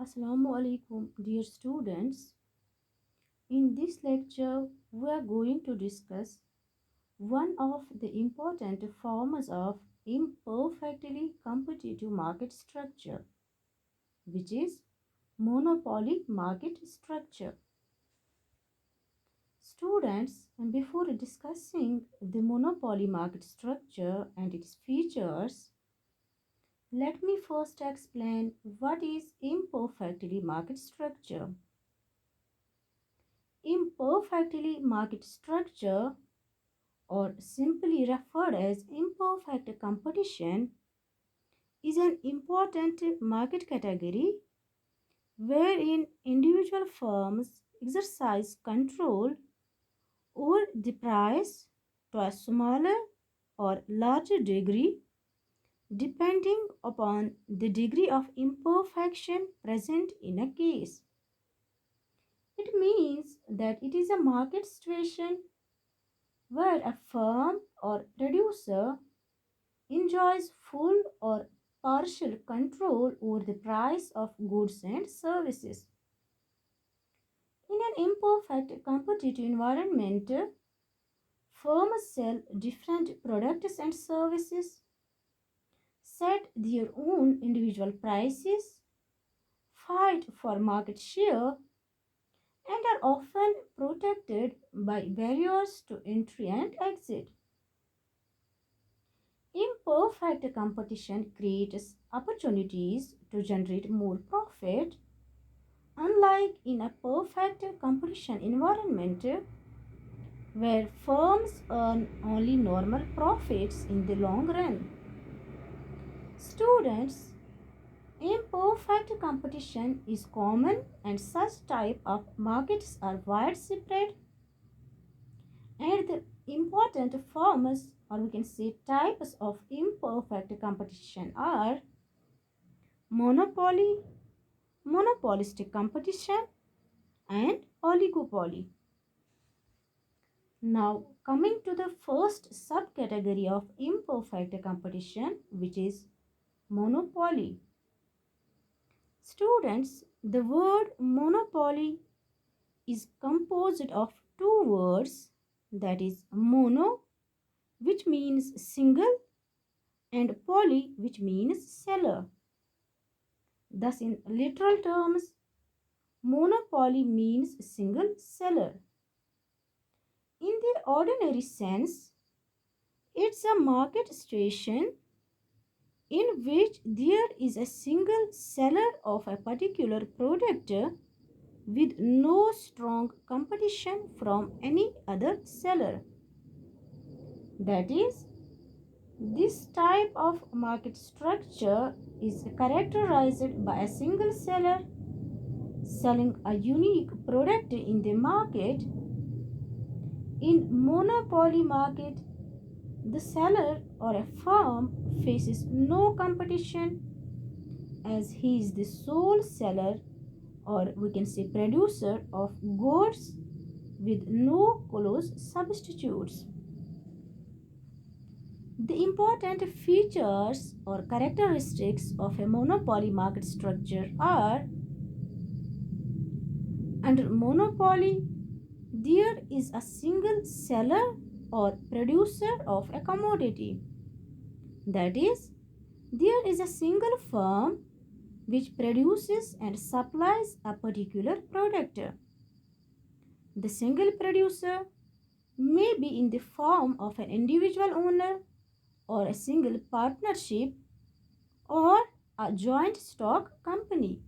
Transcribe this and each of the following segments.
Assalamu alaikum, dear students. In this lecture, we are going to discuss one of the important forms of imperfectly competitive market structure, which is monopoly market structure. Students, before discussing the monopoly market structure and its features, let me first explain what is imperfectly market structure. Imperfectly market structure, or simply referred as imperfect competition, is an important market category wherein individual firms exercise control over the price to a smaller or larger degree depending upon the degree of imperfection present in a case. It means that it is a market situation where a firm or producer enjoys full or partial control over the price of goods and services. In an imperfect competitive environment, firms sell different products and services, set their own individual prices, fight for market share, and are often protected by barriers to entry and exit. Imperfect competition creates opportunities to generate more profit, unlike in a perfect competition environment where firms earn only normal profits in the long run. Students, imperfect competition is common and such type of markets are widespread, and the important forms, or we can say types of imperfect competition, are monopoly, monopolistic competition, and oligopoly. Now, coming to the first subcategory of imperfect competition, which is monopoly. Students, the word monopoly is composed of two words, that is mono, which means single, and poly, which means seller. Thus, in literal terms, monopoly means single seller. In the ordinary sense, it's a market situation in which there is a single seller of a particular product with no strong competition from any other seller. That is, this type of market structure is characterized by a single seller selling a unique product in the market. In monopoly market, the seller or a firm faces no competition as he is the sole seller, or we can say producer, of goods with no close substitutes. The important features or characteristics of a monopoly market structure are: under monopoly, there is a single seller or producer of a commodity. That is, there is a single firm which produces and supplies a particular product. The single producer may be in the form of an individual owner or a single partnership or a joint stock company.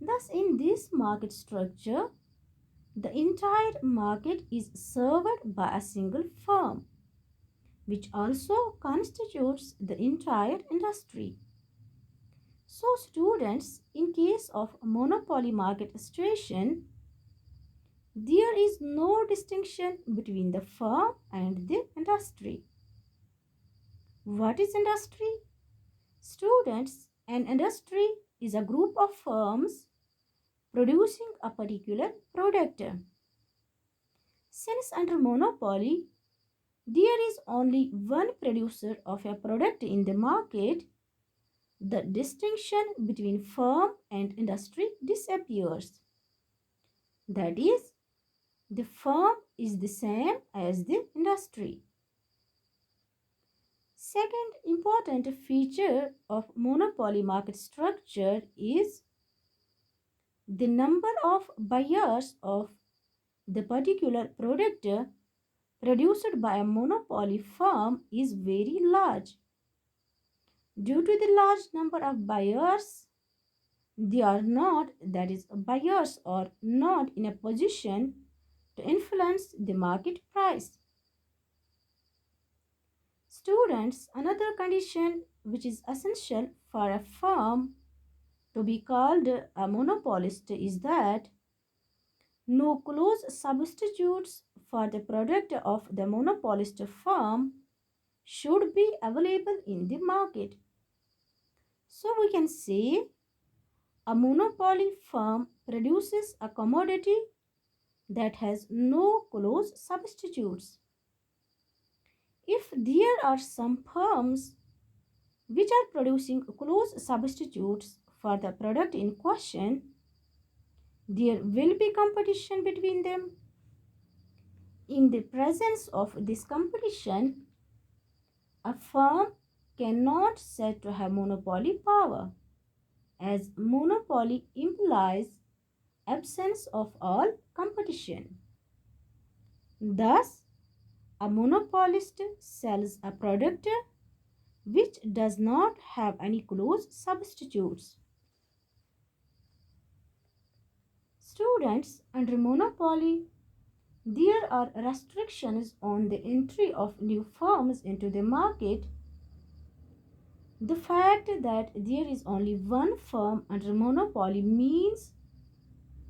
Thus, in this market structure, the entire market is served by a single firm, which also constitutes the entire industry. So, students, in case of a monopoly market situation, there is no distinction between the firm and the industry. What is industry? Students, an industry is a group of firms producing a particular product. Since under monopoly, there is only one producer of a product in the market, the distinction between firm and industry disappears. That is, the firm is the same as the industry. Second important feature of monopoly market structure is the number of buyers of the particular product produced by a monopoly firm is very large. Due to the large number of buyers, buyers are not in a position to influence the market price. Students, another condition which is essential for a firm to be called a monopolist is that no close substitutes for the product of the monopolist firm should be available in the market. So we can say a monopoly firm produces a commodity that has no close substitutes. If there are some firms which are producing close substitutes for the product in question, there will be competition between them. In the presence of this competition, a firm cannot said to have monopoly power, as monopoly implies absence of all competition. Thus, a monopolist sells a product which does not have any close substitutes. Students, under monopoly, there are restrictions on the entry of new firms into the market. The fact that there is only one firm under monopoly means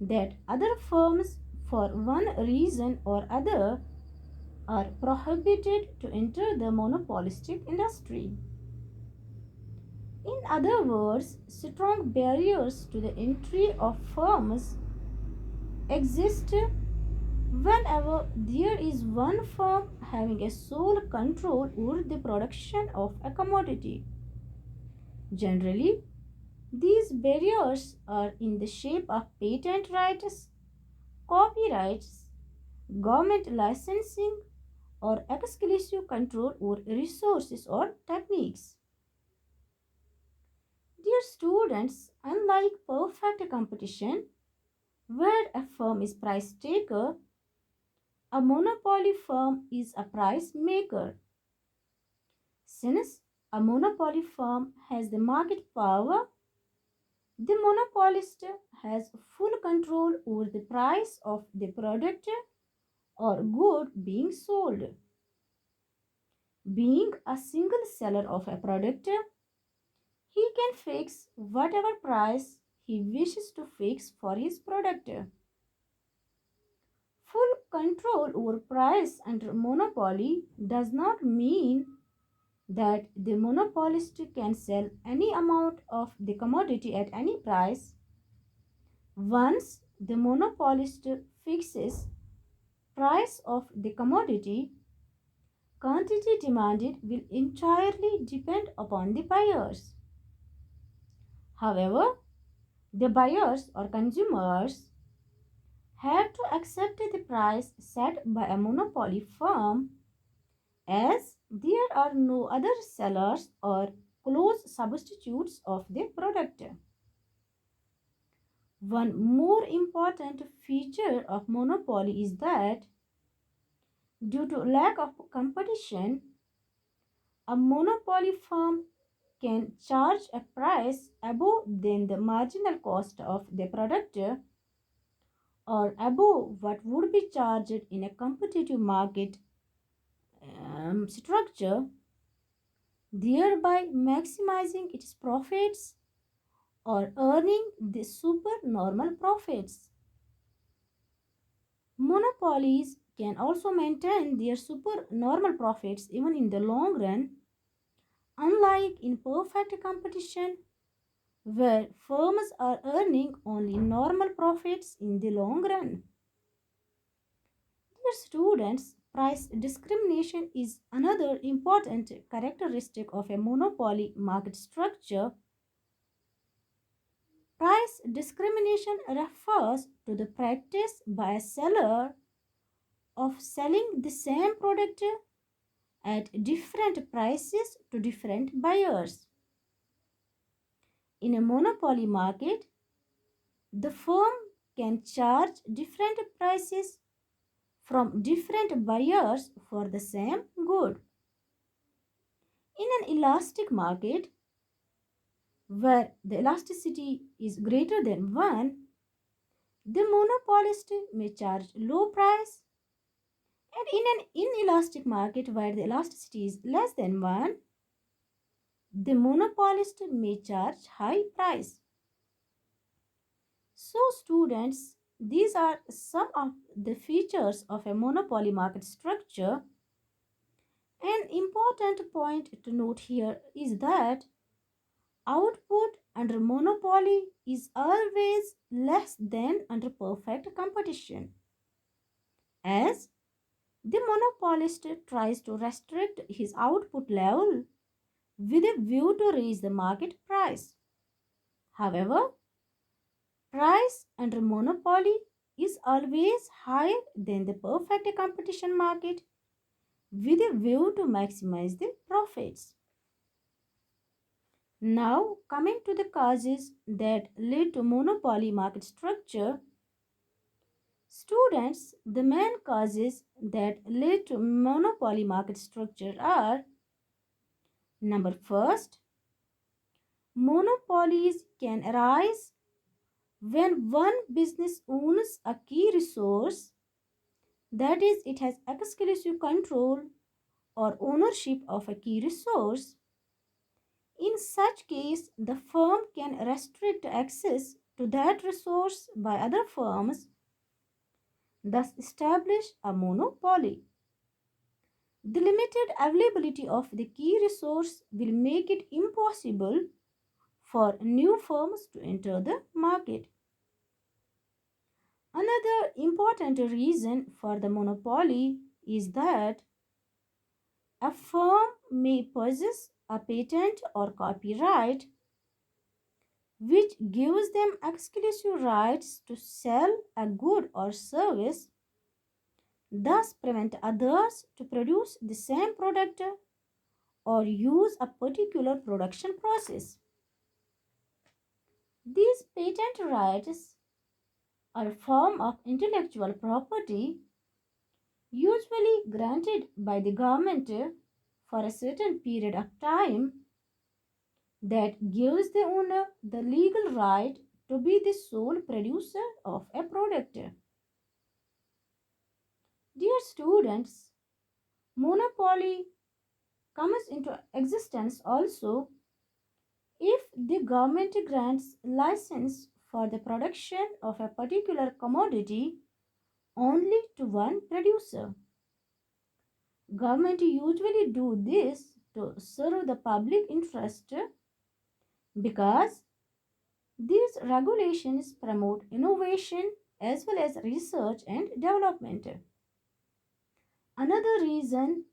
that other firms, for one reason or other, are prohibited to enter the monopolistic industry. In other words, strong barriers to the entry of firms exist whenever there is one firm having a sole control over the production of a commodity. Generally, these barriers are in the shape of patent rights, copyrights, government licensing, or exclusive control over resources or techniques. Dear students, unlike perfect competition, where a firm is price taker, a monopoly firm is a price maker. Since a monopoly firm has the market power, the monopolist has full control over the price of the product or good being sold. Being a single seller of a product, he can fix whatever price he wishes to fix for his product. Full control over price under monopoly does not mean that the monopolist can sell any amount of the commodity at any price. Once the monopolist fixes price of the commodity, quantity demanded will entirely depend upon the buyers. However, the buyers or consumers have to accept the price set by a monopoly firm, as there are no other sellers or close substitutes of the product. One more important feature of monopoly is that due to lack of competition, a monopoly firm can charge a price above than the marginal cost of the product or above what would be charged in a competitive market structure, thereby maximizing its profits or earning the supernormal profits. Monopolies can also maintain their supernormal profits even in the long run, unlike in perfect competition where firms are earning only normal profits in the long run. Dear students, price discrimination is another important characteristic of a monopoly market structure. Price discrimination refers to the practice by a seller of selling the same product at different prices to different buyers. In a monopoly market, the firm can charge different prices from different buyers for the same good. In an elastic market, where the elasticity is greater than 1, the monopolist may charge low price, and in an inelastic market where the elasticity is less than 1, the monopolist may charge high price. So students, these are some of the features of a monopoly market structure. An important point to note here is that output under monopoly is always less than under perfect competition, as the monopolist tries to restrict his output level with a view to raise the market price. However, price under monopoly is always higher than the perfect competition market with a view to maximize the profits. Now, coming to the causes that lead to monopoly market structure, students, the main causes that lead to monopoly market structure are: number first, monopolies can arise when one business owns a key resource, that is, it has exclusive control or ownership of a key resource. In such case, the firm can restrict access to that resource by other firms, thus establish a monopoly. The limited availability of the key resource will make it impossible for new firms to enter the market. Another important reason for the monopoly is that a firm may possess a patent or copyright which gives them exclusive rights to sell a good or service, thus prevent others to produce the same product or use a particular production process. These patent rights are a form of intellectual property usually granted by the government for a certain period of time that gives the owner the legal right to be the sole producer of a product. Dear students, monopoly comes into existence also if the government grants license for the production of a particular commodity only to one producer. Government usually do this to serve the public interest because these regulations promote innovation as well as research and development. Another reason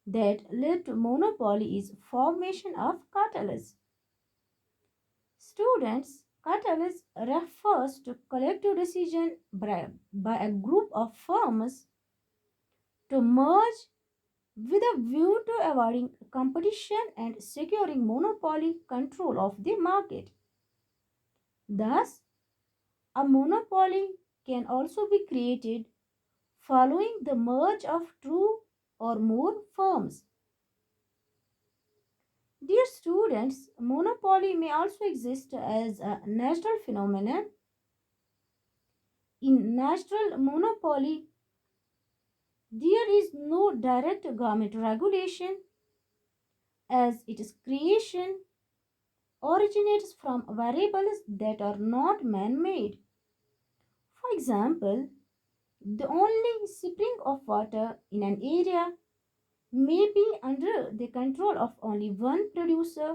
that led to monopoly is formation of cartels. Students, cartels refers to collective decision by a group of firms to merge with a view to avoiding competition and securing monopoly control of the market. Thus, a monopoly can also be created following the merge of two or more firms. Dear students, monopoly may also exist as a natural phenomenon. In natural monopoly, there is no direct government regulation as its creation originates from variables that are not man-made. For example, the only spring of water in an area may be under the control of only one producer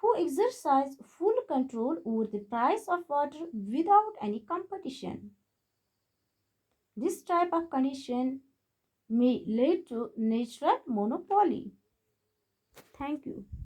who exercise full control over the price of water without any competition. This type of condition may lead to natural monopoly. Thank you.